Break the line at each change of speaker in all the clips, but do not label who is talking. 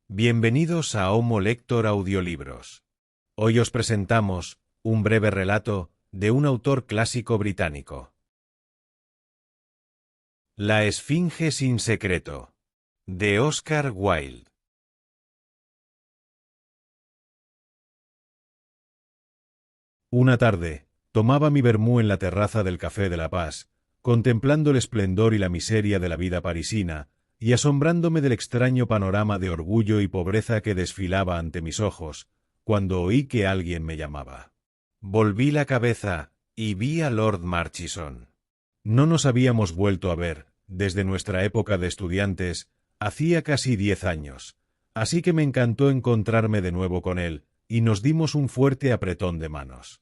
Bienvenidos a Homo Lector Audiolibros. Hoy os presentamos un breve relato de un autor clásico británico. La Esfinge sin secreto, de Oscar Wilde. Una tarde, tomaba mi vermú en la terraza del Café de la Paz, contemplando el esplendor y la miseria de la vida parisina, y asombrándome del extraño panorama de orgullo y pobreza que desfilaba ante mis ojos, cuando oí que alguien me llamaba. Volví la cabeza y vi a Lord Murchison. No nos habíamos vuelto a ver, desde nuestra época de estudiantes, hacía casi 10 años, así que me encantó encontrarme de nuevo con él, y nos dimos un fuerte apretón de manos.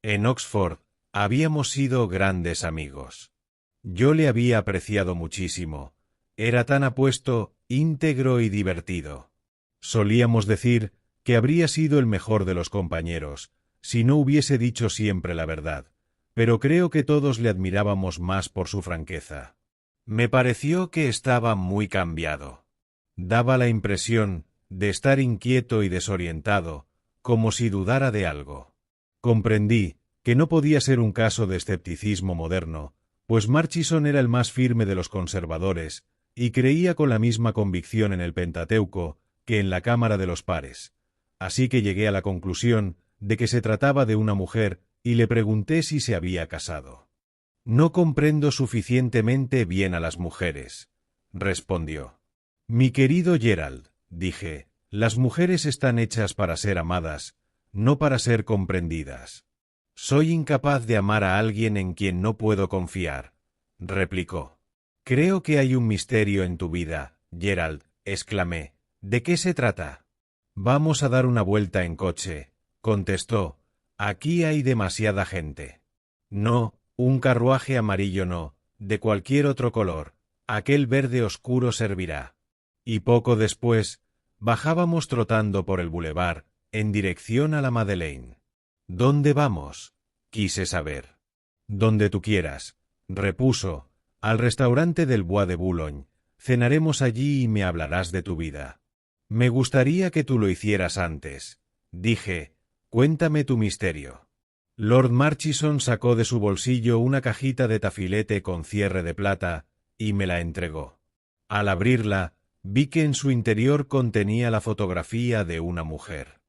En Oxford habíamos sido grandes amigos. Yo le había apreciado muchísimo. Era tan apuesto, íntegro y divertido. Solíamos decir que habría sido el mejor de los compañeros, si no hubiese dicho siempre la verdad, pero creo que todos le admirábamos más por su franqueza. Me pareció que estaba muy cambiado. Daba la impresión de estar inquieto y desorientado, como si dudara de algo. Comprendí que no podía ser un caso de escepticismo moderno, pues Murchison era el más firme de los conservadores, y creía con la misma convicción en el Pentateuco que en la Cámara de los Pares. Así que llegué a la conclusión de que se trataba de una mujer y le pregunté si se había casado. «No comprendo suficientemente bien a las mujeres», respondió. «Mi querido Gerald», dije, «las mujeres están hechas para ser amadas, no para ser comprendidas». «Soy incapaz de amar a alguien en quien no puedo confiar», replicó. «Creo que hay un misterio en tu vida, Gerald», exclamé. «¿De qué se trata?» «Vamos a dar una vuelta en coche», contestó. «Aquí hay demasiada gente». «No, un carruaje amarillo no, de cualquier otro color. Aquel verde oscuro servirá». Y poco después, bajábamos trotando por el bulevar, en dirección a la Madeleine. «¿Dónde vamos?», quise saber. «Donde tú quieras», repuso. «Al restaurante del Bois de Boulogne. Cenaremos allí y me hablarás de tu vida». «Me gustaría que tú lo hicieras antes», dije. «Cuéntame tu misterio». Lord Murchison sacó de su bolsillo una cajita de tafilete con cierre de plata y me la entregó. Al abrirla, vi que en su interior contenía la fotografía de una mujer.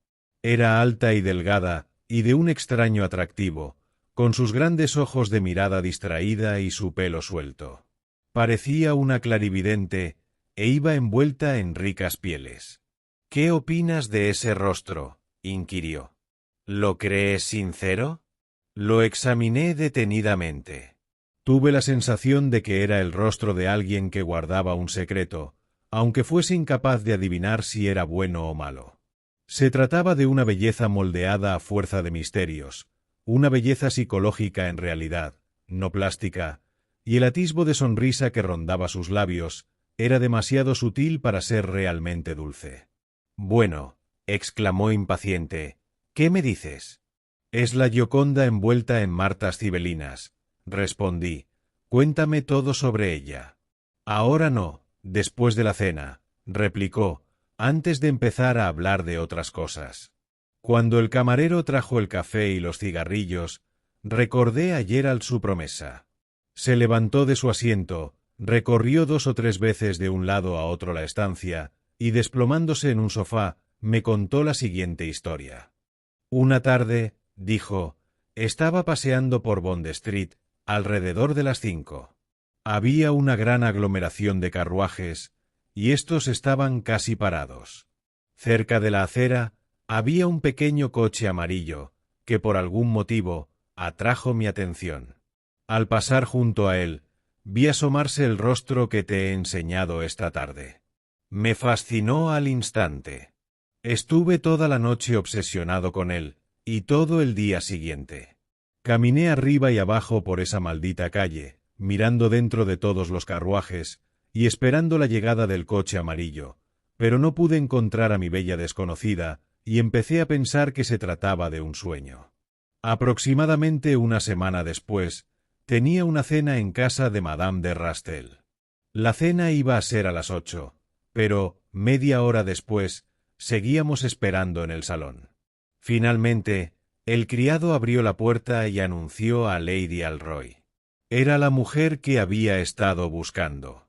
Era alta y delgada y de un extraño atractivo, con sus grandes ojos de mirada distraída y su pelo suelto. Parecía una clarividente e iba envuelta en ricas pieles. «¿Qué opinas de ese rostro?», inquirió. «¿Lo crees sincero?» Lo examiné detenidamente. Tuve la sensación de que era el rostro de alguien que guardaba un secreto, aunque fuese incapaz de adivinar si era bueno o malo. Se trataba de una belleza moldeada a fuerza de misterios, una belleza psicológica en realidad, no plástica, y el atisbo de sonrisa que rondaba sus labios era demasiado sutil para ser realmente dulce. «Bueno», exclamó impaciente, «¿qué me dices?» «Es la Gioconda envuelta en martas cibelinas», respondí. «Cuéntame todo sobre ella». «Ahora no, después de la cena», replicó, antes de empezar a hablar de otras cosas. Cuando el camarero trajo el café y los cigarrillos, recordé a Gerald su promesa. Se levantó de su asiento, recorrió 2 o 3 veces de un lado a otro la estancia, y desplomándose en un sofá, me contó la siguiente historia. Una tarde, dijo, estaba paseando por Bond Street, alrededor de las 5. Había una gran aglomeración de carruajes, y estos estaban casi parados. Cerca de la acera había un pequeño coche amarillo, que por algún motivo atrajo mi atención. Al pasar junto a él, vi asomarse el rostro que te he enseñado esta tarde. Me fascinó al instante. Estuve toda la noche obsesionado con él, y todo el día siguiente. Caminé arriba y abajo por esa maldita calle, mirando dentro de todos los carruajes y esperando la llegada del coche amarillo, pero no pude encontrar a mi bella desconocida y empecé a pensar que se trataba de un sueño. Aproximadamente una semana después, tenía una cena en casa de Madame de Rastel. La cena iba a ser a las 8, pero, media hora después, seguíamos esperando en el salón. Finalmente, el criado abrió la puerta y anunció a Lady Alroy. Era la mujer que había estado buscando.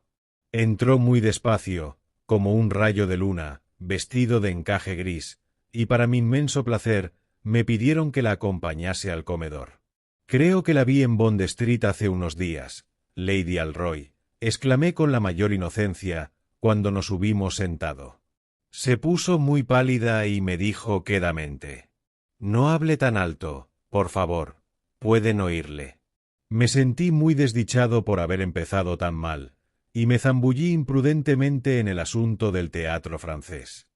Entró muy despacio, como un rayo de luna, vestido de encaje gris, y para mi inmenso placer, me pidieron que la acompañase al comedor. «Creo que la vi en Bond Street hace unos días, Lady Alroy», exclamé con la mayor inocencia, cuando nos hubimos sentado. Se puso muy pálida y me dijo quedamente: «No hable tan alto, por favor, pueden oírle». Me sentí muy desdichado por haber empezado tan mal, y me zambullí imprudentemente en el asunto del teatro francés.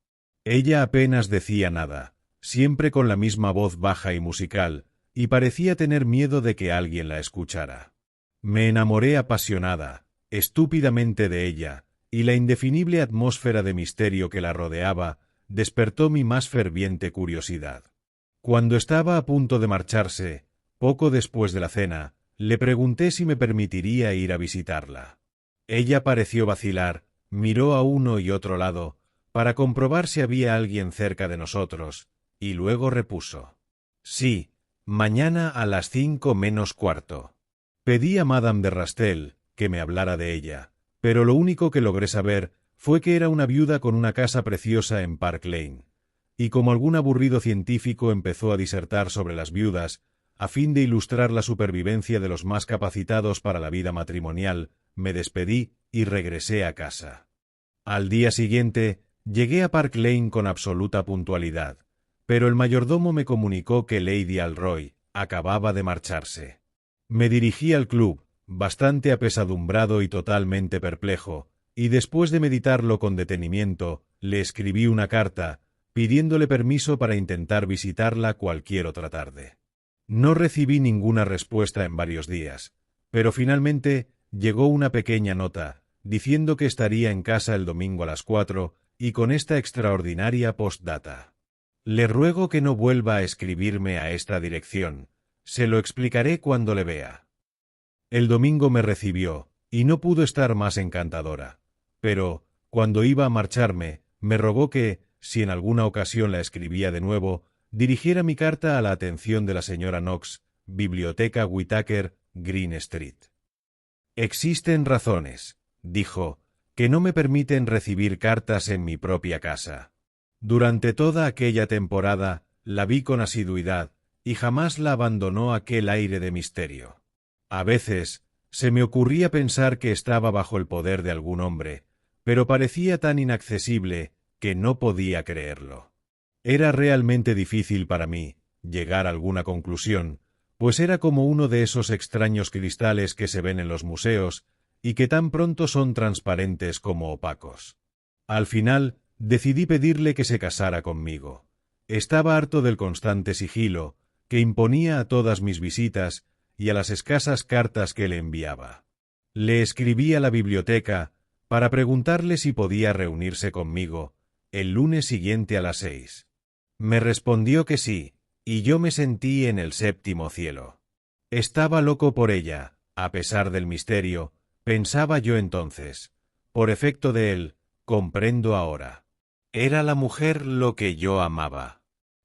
Ella apenas decía nada, siempre con la misma voz baja y musical, y parecía tener miedo de que alguien la escuchara. Me enamoré apasionada, estúpidamente de ella, y la indefinible atmósfera de misterio que la rodeaba despertó mi más ferviente curiosidad. Cuando estaba a punto de marcharse, poco después de la cena, le pregunté si me permitiría ir a visitarla. Ella pareció vacilar, miró a uno y otro lado, para comprobar si había alguien cerca de nosotros, y luego repuso: «Sí, mañana a las 5:45. Pedí a Madame de Rastel que me hablara de ella, pero lo único que logré saber fue que era una viuda con una casa preciosa en Park Lane, y como algún aburrido científico empezó a disertar sobre las viudas, a fin de ilustrar la supervivencia de los más capacitados para la vida matrimonial, me despedí y regresé a casa. Al día siguiente, llegué a Park Lane con absoluta puntualidad, pero el mayordomo me comunicó que Lady Alroy acababa de marcharse. Me dirigí al club, bastante apesadumbrado y totalmente perplejo, y después de meditarlo con detenimiento, le escribí una carta, pidiéndole permiso para intentar visitarla cualquier otra tarde. No recibí ninguna respuesta en varios días, pero finalmente llegó una pequeña nota, diciendo que estaría en casa el domingo a las 4 y con esta extraordinaria postdata: «Le ruego que no vuelva a escribirme a esta dirección. Se lo explicaré cuando le vea». El domingo me recibió, y no pudo estar más encantadora. Pero, cuando iba a marcharme, me rogó que, si en alguna ocasión la escribía de nuevo, dirigiera mi carta a la atención de la señora Knox, Biblioteca Whitaker, Green Street. «Existen razones», dijo, «que no me permiten recibir cartas en mi propia casa. Durante toda aquella temporada la vi con asiduidad, y jamás la abandonó aquel aire de misterio. A veces se me ocurría pensar que estaba bajo el poder de algún hombre, pero parecía tan inaccesible que no podía creerlo. Era realmente difícil para mí llegar a alguna conclusión, pues era como uno de esos extraños cristales que se ven en los museos y que tan pronto son transparentes como opacos. Al final decidí pedirle que se casara conmigo. Estaba harto del constante sigilo que imponía a todas mis visitas y a las escasas cartas que le enviaba. Le escribí a la biblioteca para preguntarle si podía reunirse conmigo el lunes siguiente a las 6. Me respondió que sí, y yo me sentí en el séptimo cielo. Estaba loco por ella, a pesar del misterio, pensaba yo entonces. Por efecto de él, comprendo ahora. Era la mujer lo que yo amaba.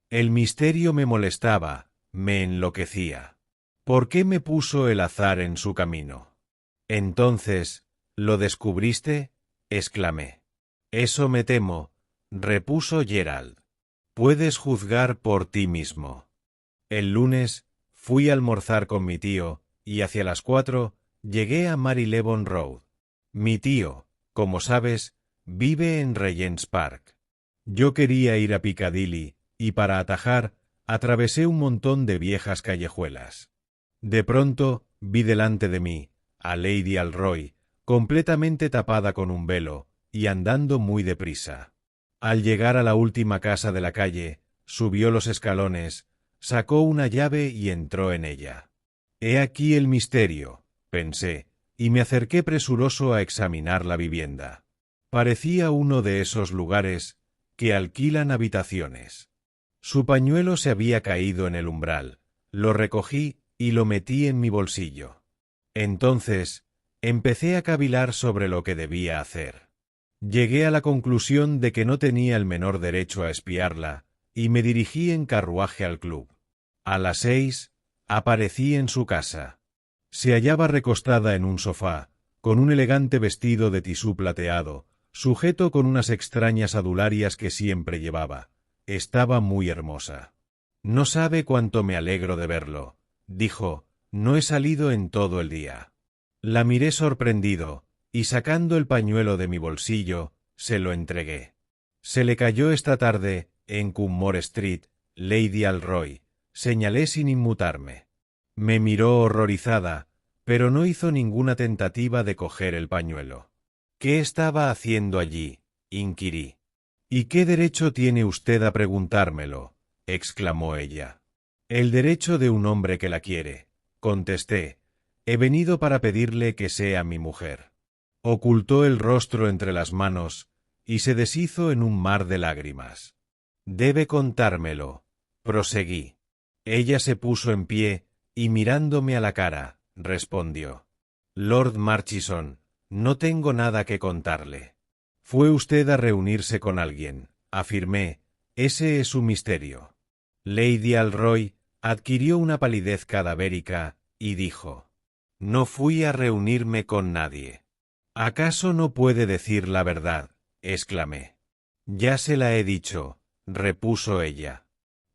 El misterio me molestaba, me enloquecía. ¿Por qué me puso el azar en su camino? Entonces, ¿lo descubriste?, exclamé. Eso me temo, repuso Gerald. Puedes juzgar por ti mismo. El lunes fui a almorzar con mi tío y hacia las 4 llegué a Marylebone Road. Mi tío, como sabes, vive en Regent's Park. Yo quería ir a Piccadilly y para atajar atravesé un montón de viejas callejuelas. De pronto vi delante de mí a Lady Alroy, completamente tapada con un velo y andando muy deprisa. Al llegar a la última casa de la calle, subió los escalones, sacó una llave y entró en ella. He aquí el misterio, pensé, y me acerqué presuroso a examinar la vivienda. Parecía uno de esos lugares que alquilan habitaciones. Su pañuelo se había caído en el umbral, lo recogí y lo metí en mi bolsillo. Entonces empecé a cavilar sobre lo que debía hacer. Llegué a la conclusión de que no tenía el menor derecho a espiarla, y me dirigí en carruaje al club. A las 6, aparecí en su casa. Se hallaba recostada en un sofá, con un elegante vestido de tisú plateado, sujeto con unas extrañas adularias que siempre llevaba. Estaba muy hermosa. No sabe cuánto me alegro de verlo, dijo, no he salido en todo el día. La miré sorprendido, y sacando el pañuelo de mi bolsillo, se lo entregué. Se le cayó esta tarde, en Cumnor Street, Lady Alroy, señalé sin inmutarme. Me miró horrorizada, pero no hizo ninguna tentativa de coger el pañuelo. ¿Qué estaba haciendo allí?, inquirí. ¿Y qué derecho tiene usted a preguntármelo?, exclamó ella. El derecho de un hombre que la quiere, contesté. He venido para pedirle que sea mi mujer. Ocultó el rostro entre las manos y se deshizo en un mar de lágrimas. Debe contármelo, proseguí. Ella se puso en pie y mirándome a la cara, respondió. Lord Murchison, no tengo nada que contarle. Fue usted a reunirse con alguien, afirmé, ese es su misterio. Lady Alroy adquirió una palidez cadavérica y dijo, no fui a reunirme con nadie. ¿Acaso no puede decir la verdad?, exclamé. Ya se la he dicho, repuso ella.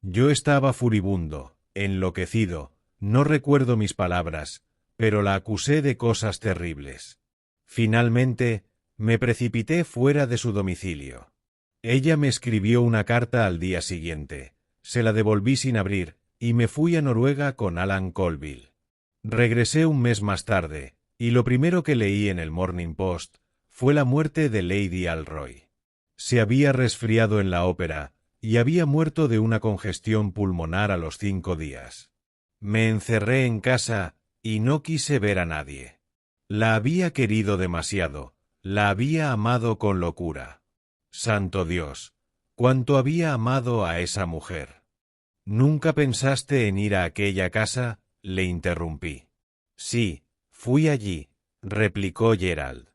Yo estaba furibundo, enloquecido, no recuerdo mis palabras, pero la acusé de cosas terribles. Finalmente, me precipité fuera de su domicilio. Ella me escribió una carta al día siguiente, se la devolví sin abrir, y me fui a Noruega con Alan Colville. Regresé un mes más tarde, y lo primero que leí en el Morning Post fue la muerte de Lady Alroy. Se había resfriado en la ópera, y había muerto de una congestión pulmonar a los 5 días. Me encerré en casa y no quise ver a nadie. La había querido demasiado, la había amado con locura. Santo Dios, cuánto había amado a esa mujer. ¿Nunca pensaste en ir a aquella casa?, le interrumpí. Sí, fui allí, replicó Gerald.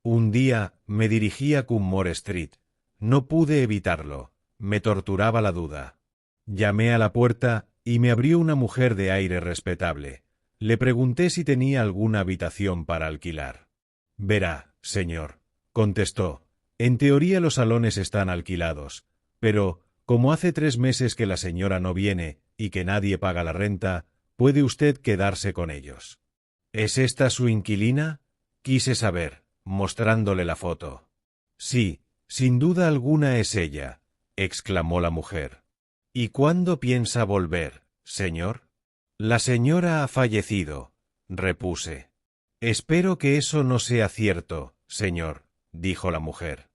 Un día me dirigí a Cumnor Street. No pude evitarlo, me torturaba la duda. Llamé a la puerta y me abrió una mujer de aire respetable. Le pregunté si tenía alguna habitación para alquilar. Verá, señor, contestó, en teoría los salones están alquilados, pero, como hace 3 meses que la señora no viene y que nadie paga la renta, puede usted quedarse con ellos. ¿Es esta su inquilina?, quise saber, mostrándole la foto. Sí, sin duda alguna es ella, exclamó la mujer. ¿Y cuándo piensa volver, señor? La señora ha fallecido, repuse. Espero que eso no sea cierto, señor, dijo la mujer.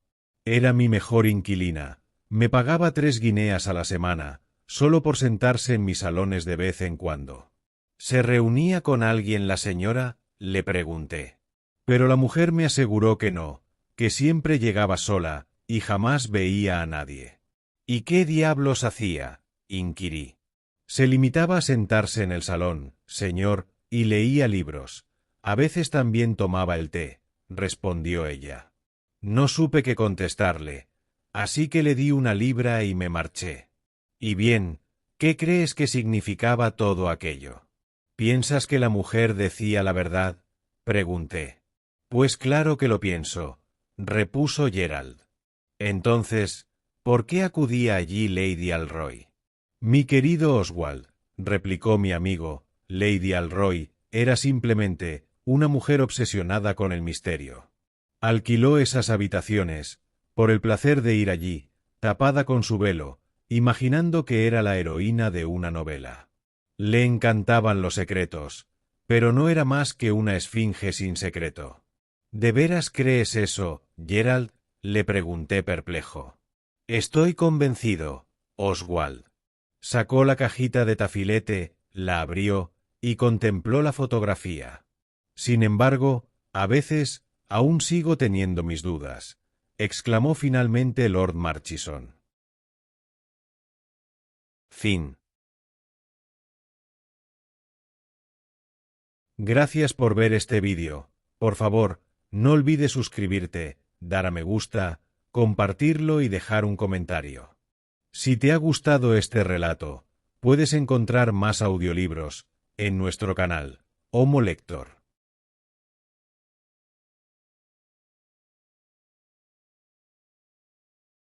Era mi mejor inquilina. Me pagaba 3 guineas a la semana, solo por sentarse en mis salones de vez en cuando. ¿Se reunía con alguien la señora?, le pregunté. Pero la mujer me aseguró que no, que siempre llegaba sola y jamás veía a nadie. ¿Y qué diablos hacía?, inquirí. Se limitaba a sentarse en el salón, señor, y leía libros. A veces también tomaba el té, respondió ella. No supe qué contestarle, así que le di 1 libra y me marché. Y bien, ¿qué crees que significaba todo aquello? ¿Piensas que la mujer decía la verdad?, pregunté. Pues claro que lo pienso, repuso Gerald. Entonces, ¿por qué acudía allí Lady Alroy? Mi querido Oswald, replicó mi amigo, Lady Alroy era simplemente una mujer obsesionada con el misterio. Alquiló esas habitaciones, por el placer de ir allí, tapada con su velo, imaginando que era la heroína de una novela. Le encantaban los secretos, pero no era más que una esfinge sin secreto. ¿De veras crees eso, Gerald?, le pregunté perplejo. Estoy convencido, Oswald. Sacó la cajita de tafilete, la abrió y contempló la fotografía. Sin embargo, a veces aún sigo teniendo mis dudas, exclamó finalmente Lord Murchison. Fin. Gracias por ver este vídeo. Por favor, no olvides suscribirte, dar a me gusta, compartirlo y dejar un comentario. Si te ha gustado este relato, puedes encontrar más audiolibros en nuestro canal Homo Lector.